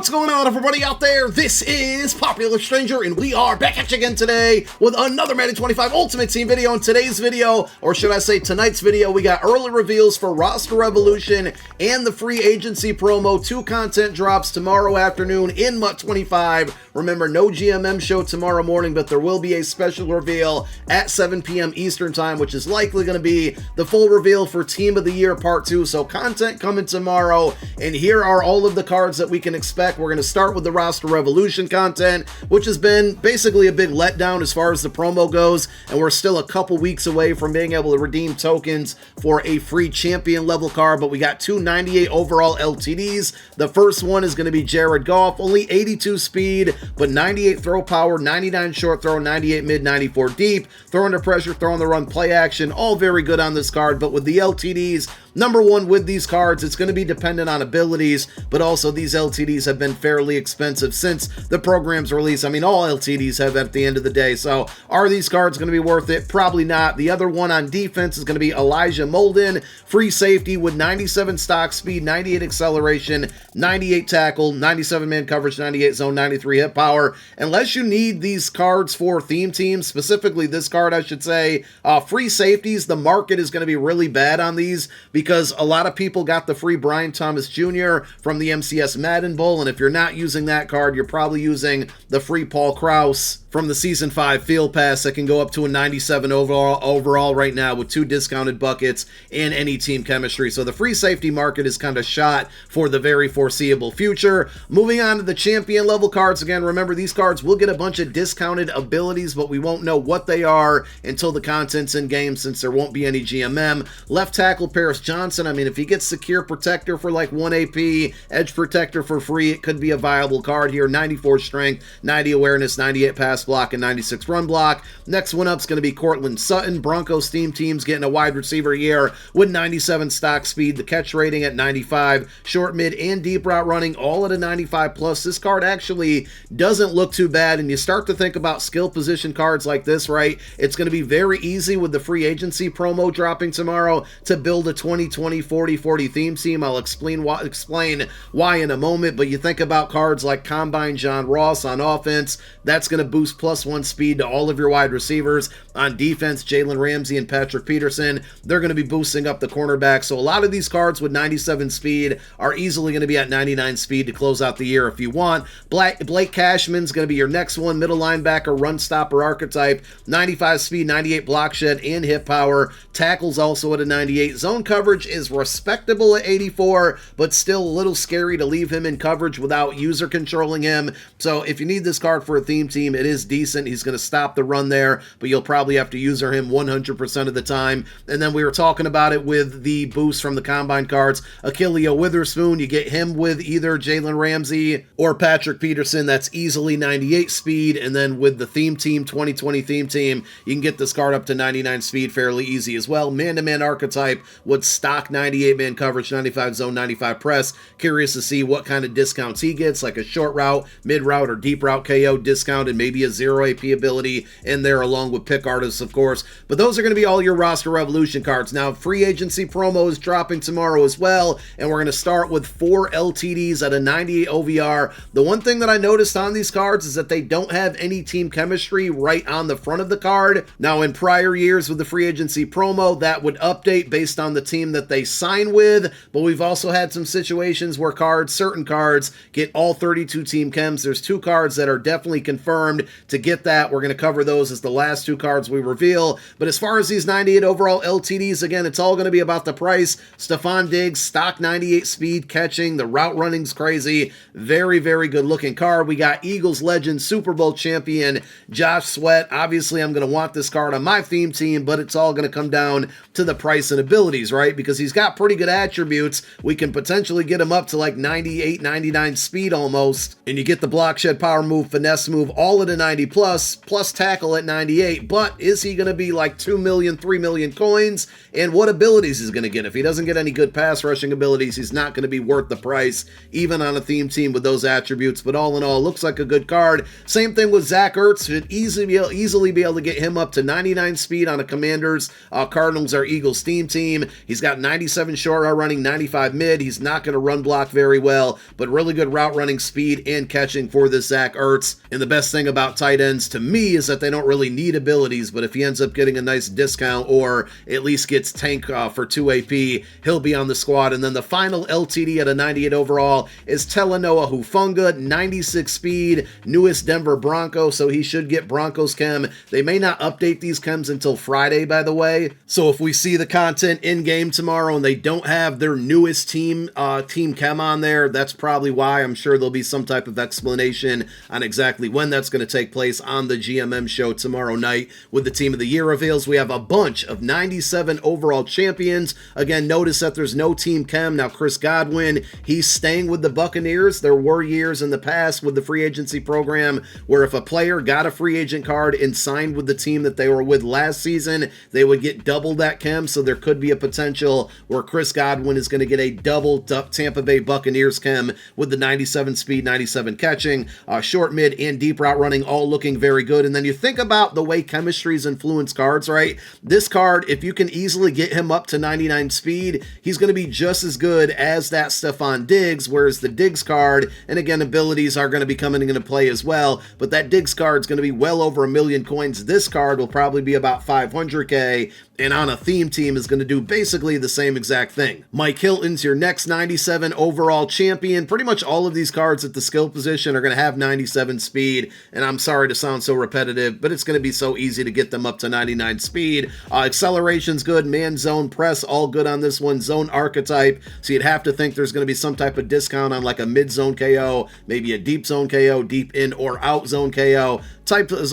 What's going on, everybody out there? This is Popular Stranger, and we are back at you again today with another Madden 25 Ultimate Team video. In today's video, or should I say tonight's video, we got early reveals for Roster Revolution and the free agency promo. 2 content drops tomorrow afternoon in MUT 25. Remember, no GMM show tomorrow morning, but there will be a special reveal at 7 p.m. Eastern Time, which is likely going to be the full reveal for Team of the Year Part 2. So content coming tomorrow, and here are all of the cards that we can expect. We're going to start with the Roster Revolution content, which has been basically a big letdown as far as the promo goes, and we're still a couple weeks away from being able to redeem tokens for a free champion level card. But we got 2 98 overall LTDs. The first one is going to be Jared Goff, only 82 speed, but 98 throw power, 99 short throw, 98 mid, 94 deep, throw under pressure, throw on the run, play action, all very good on this card. But with the LTDs, number one with these cards, it's going to be dependent on abilities, but also these LTDs have been fairly expensive since the program's release. I mean, all LTDs have at the end of the day. So are these cards going to be worth it? Probably not. The other one on defense is going to be Elijah Molden, free safety with 97 stock speed, 98 acceleration, 98 tackle, 97 man coverage, 98 zone, 93 hit power. Unless you need these cards for theme teams, specifically this card, I should say, free safeties, the market is going to be really bad on these because a lot of people got the free Brian Thomas Jr. from the MCS Madden Bowl, and if you're not using that card, you're probably using the free Paul Krause from the Season 5 Field Pass that can go up to a 97 overall right now with 2 discounted buckets and any team chemistry. So the free safety market is kind of shot for the very foreseeable future. Moving on to the champion level cards. Again, remember, these cards will get a bunch of discounted abilities, but we won't know what they are until the content's in game, since there won't be any GMM. Left tackle Paris Johnson. I mean, if he gets secure protector for like 1 AP, edge protector for free, it could be a viable card here. 94 strength, 90 awareness, 98 pass block, and 96 run block. Next one up is going to be Cortland Sutton. Broncos theme team's getting a wide receiver here with 97 stock speed, the catch rating at 95, short, mid, and deep route running, all at a 95 plus. This card actually doesn't look too bad, and you start to think about skill position cards like this, right? It's going to be very easy with the free agency promo dropping tomorrow to build a 2020 40-40 theme team. I'll explain why in a moment, but you think about cards like Combine John Ross on offense, that's going to boost +1 speed to all of your wide receivers. On defense, Jalen Ramsey and Patrick Peterson, they're going to be boosting up the cornerbacks. So a lot of these cards with 97 speed are easily going to be at 99 speed to close out the year if you want. Blake Cashman's going to be your next one, middle linebacker, run stopper archetype, 95 speed, 98 block shed, and hit power. Tackles also at a 98. Zone coverage is respectable at 84, but still a little scary to leave him in coverage without user controlling him. So if you need this card for a theme team, it is decent. He's going to stop the run there, but you'll probably have to user him 100% of the time. And then we were talking about it with the boost from the Combine cards. Achilleo Witherspoon, you get him with either Jalen Ramsey or Patrick Peterson. That's easily 98 speed. And then with the theme team, 2020 theme team, you can get this card up to 99 speed fairly easy as well. Man-to-man archetype with stock 98 man coverage, 95 zone, 95 press. Curious to see what kind of discounts he gets, like a short route, mid route, or deep route KO discount, and maybe a 0 AP ability in there along with pick artists, of course. But those are going to be all your Roster Revolution cards. Now, free agency promo is dropping tomorrow as well, and we're going to start with 4 LTDs at a 98 OVR. The one thing that I noticed on these cards is that they don't have any team chemistry right on the front of the card. Now, in prior years with the free agency promo, that would update based on the team that they sign with, but we've also had some situations where certain cards get all 32 team chems. There's 2 cards that are definitely confirmed to get that. We're going to cover those as the last 2 cards we reveal. But as far as these 98 overall LTDs, again, it's all going to be about the price. Stephon Diggs, stock 98 speed catching. The route running's crazy. Very, very good looking card. We got Eagles legend, Super Bowl champion, Josh Sweat. Obviously, I'm going to want this card on my theme team, but it's all going to come down to the price and abilities, right? Because he's got pretty good attributes. We can potentially get him up to like 98, 99 speed almost. And you get the block shed, power move, finesse move, all at a 90 plus tackle at 98. But is he going to be like 2 million, 3 million coins? And what abilities is going to get? If he doesn't get any good pass rushing abilities, he's not going to be worth the price, even on a theme team with those attributes. But all in all, looks like a good card. Same thing with Zach Ertz. Should easily be able to get him up to 99 speed on a Commanders, Cardinals, or Eagles theme team. He's got 97 short route running, 95 mid. He's not going to run block very well, but really good route running speed and catching for this Zach Ertz. And the best thing about tight ends to me is that they don't really need abilities, but if he ends up getting a nice discount or at least gets tank for 2 AP, he'll be on the squad. And then the final LTD at a 98 overall is Talanoa Hufanga, 96 speed, newest Denver Bronco, so he should get Broncos chem. They may not update these chems until Friday, by the way. So if we see the content in-game tomorrow and they don't have their newest team chem on there, that's probably why. I'm sure there'll be some type of explanation on exactly when that's going to take place on the GMM show tomorrow night with the Team of the Year reveals. We have a bunch of 97 overall champions. Again, notice that there's no team chem. Now, Chris Godwin, he's staying with the Buccaneers. There were years in the past with the free agency program where if a player got a free agent card and signed with the team that they were with last season, they would get double that chem. So there could be a potential where Chris Godwin is going to get a double Tampa Bay Buccaneers chem with the 97 speed, 97 catching, short, mid, and deep route running, all looking very good. And then you think about the way chemistries influence cards, right? This card, if you can easily get him up to 99 speed, he's going to be just as good as that Stephon Diggs, whereas the Diggs card, and again, abilities are going to be coming into play as well, but that Diggs card is going to be well over 1 million coins. This card will probably be about 500K, and on a theme team is going to do basically the same exact thing. Mike Hilton's your next 97 overall champion. Pretty much all of these cards at the skill position are going to have 97 speed, and I'm sorry to sound so repetitive, but it's going to be so easy to get them up to 99 speed. Acceleration's good, man, zone, press, all good on this one. Zone archetype, so you'd have to think there's going to be some type of discount on like a mid-zone KO, maybe a deep zone KO, deep in or out zone KO.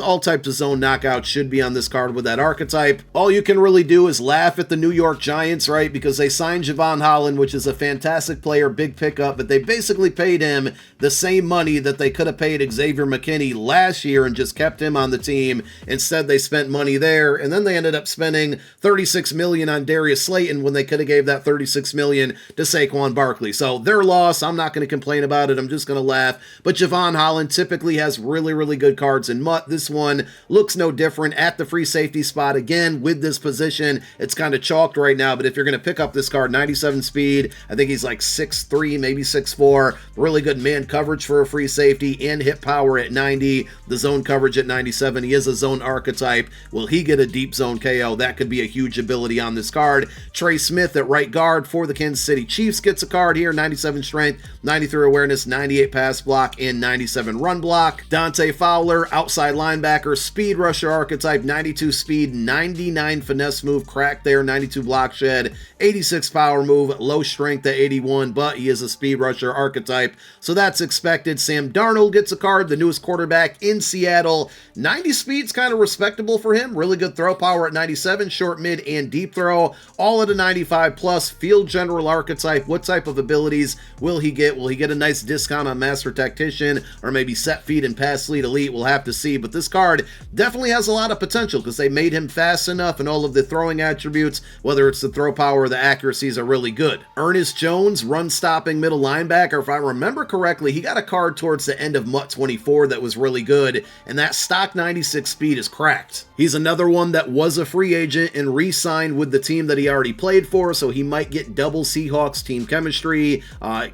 All types of zone knockouts should be on this card with that archetype. All you can really do is laugh at the New York Giants, right? Because they signed Javon Holland, which is a fantastic player, big pickup, but they basically paid him the same money that they could have paid Xavier McKinney last year and just kept him on the team. Instead, they spent money there, and then they ended up spending $36 million on Darius Slayton when they could have gave that $36 million to Saquon Barkley. So their loss, I'm not going to complain about it. I'm just going to laugh. But Javon Holland typically has really, really good cards in MUT. This one looks no different at the free safety spot. Again, with this position, it's kind of chalked right now, but if you're going to pick up this card, 97 speed, I think he's like 6'3", maybe 6'4", really good man coverage for a free safety, and hit power at 90, the zone coverage at 97. He is a zone archetype. Will he get a deep zone KO? That could be a huge ability on this card. Trey Smith at right guard for the Kansas City Chiefs gets a card here, 97 strength, 93 awareness, 98 pass block, and 97 run block. Dante Fowler, outside linebacker, speed rusher archetype, 92 speed, 99 finesse move, crack there, 92 block shed, 86 power move, low strength at 81, but he is a speed rusher archetype, so that's expected. Sam Darnold gets a card, the newest quarterback in Seattle. 90 speed's kind of respectable for him. Really good throw power at 97, short, mid, and deep throw, all at a 95 plus. Field general archetype. What type of abilities will he get? Will he get a nice discount on Master Tactician or maybe Set Feed and Pass Lead Elite? We'll have to see, but this card definitely has a lot of potential because they made him fast enough, and all of the throwing attributes, whether it's the throw power or the accuracies, are really good. Ernest Jones, run-stopping middle linebacker. If I remember correctly, he got a card towards the end of MUT 24 that was really good, and that stock 96 speed is cracked. He's another one that was a free agent and re-signed with the team that he already played for, so he might get double Seahawks team chemistry,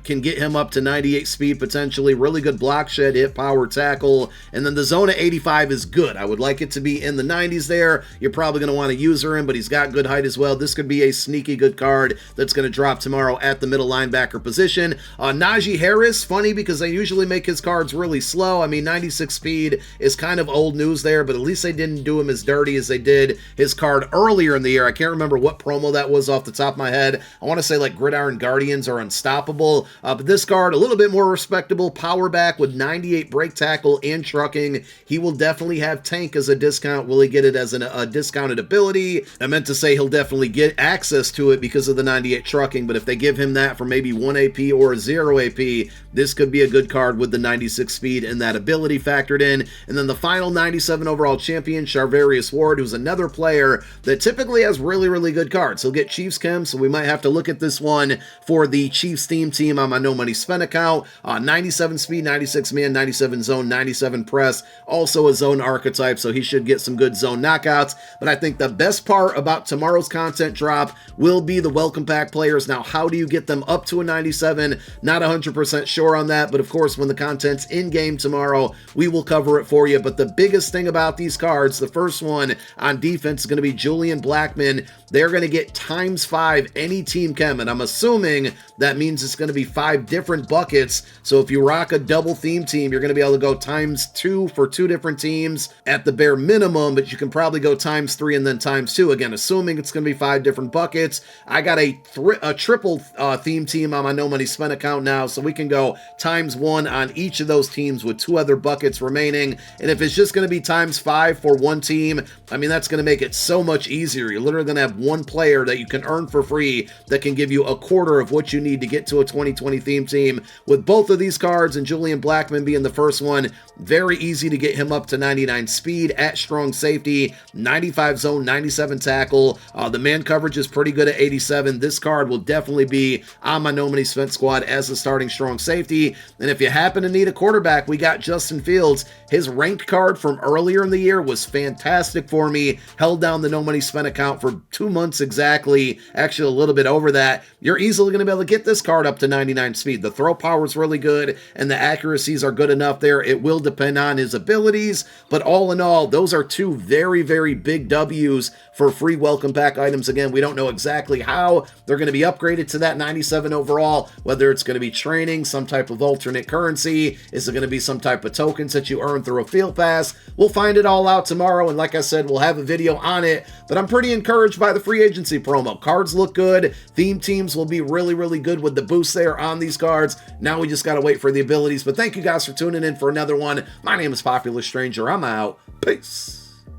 can get him up to 98 speed potentially, really good block shed, hit power, tackle, and then the zone at 85 is good. I would like it to be in the 90s there. You're probably going to want to user him, but he's got good height as well. This could be a sneaky good card that's going to drop tomorrow at the middle linebacker position. Najee Harris, funny because they usually make his cards really slow. I mean, 96 speed is kind of old news there, but at least they didn't do him as dirty as they did his card earlier in the year. I can't remember what promo that was off the top of my head. I want to say like Gridiron Guardians are unstoppable, but this card a little bit more respectable. Power back with 98 break tackle and trucking. He will definitely have tank as a discount. Will he get it as a discounted ability? I meant to say he'll definitely get access to it because of the 98 trucking, but if they give him that for maybe 1 AP or 0 AP, this could be a good card with the 96 speed and that ability factored in. And then the final 97 overall champion, Charvarius Ward, who's another player that typically has really, really good cards. He'll get Chiefs chem, so we might have to look at this one for the Chiefs theme team on my No Money Spend account. 97 speed, 96 man, 97 zone, 97 press, also a zone archetype, so he should get some good zone knockouts. But I think the best part about tomorrow's content drop will be the welcome pack players. Now, how do you get them up to a 97? Not 100% sure on that, but of course, when the content's in-game tomorrow, we will cover it for you. But the biggest thing about these cards, the first one on defense is going to be Julian Blackmon. They're going to get ×5 any team chem, and I'm assuming that means it's going to be 5 different buckets. So if you rock a double theme team, you're going to be able to go ×2 for 2 different teams at the bare minimum, but you can probably go ×3 and then ×2. Again, assuming it's going to be 5 different buckets. I got a triple theme team on my No Money Spent account now, so we can go ×1 on each of those teams with 2 other buckets remaining. And if it's just going to be ×5 for one team, I mean, that's going to make it so much easier. You're literally going to have one player that you can earn for free that can give you a quarter of what you need to get to a 2020 theme team. With both of these cards and Julian Blackmon being the first one, very easy to get him up to 99 speed at strong safety, 95 zone, 97 tackle. The man coverage is pretty good at 87. This card will definitely be on my No Money Spent squad as a starting strong safety. And if you happen to need a quarterback, we got Justin Fields. His ranked card from earlier in the year was fantastic for me. Held down the No Money Spent account for 2 months exactly, actually a little bit over that. You're easily going to be able to get this card up to 99 speed. The throw power is really good, and the accuracies are good enough there. It will depend on his abilities, but all in all, those are 2 very, very big W's for free welcome pack items. Again, we don't know exactly how they're going to be upgraded to that 97 overall, whether it's going to be training, some type of alternate currency, is it going to be some type of tokens that you earn through a field pass? We'll find it all out tomorrow, and like I said, we'll have a video on it, but I'm pretty encouraged by the free agency promo. Cards look good. Theme teams will be really, really good with the boost there on these cards. Now we just got to wait for the abilities, but thank you guys for tuning in for another one. My name is Popular Stranger. I'm out. Peace.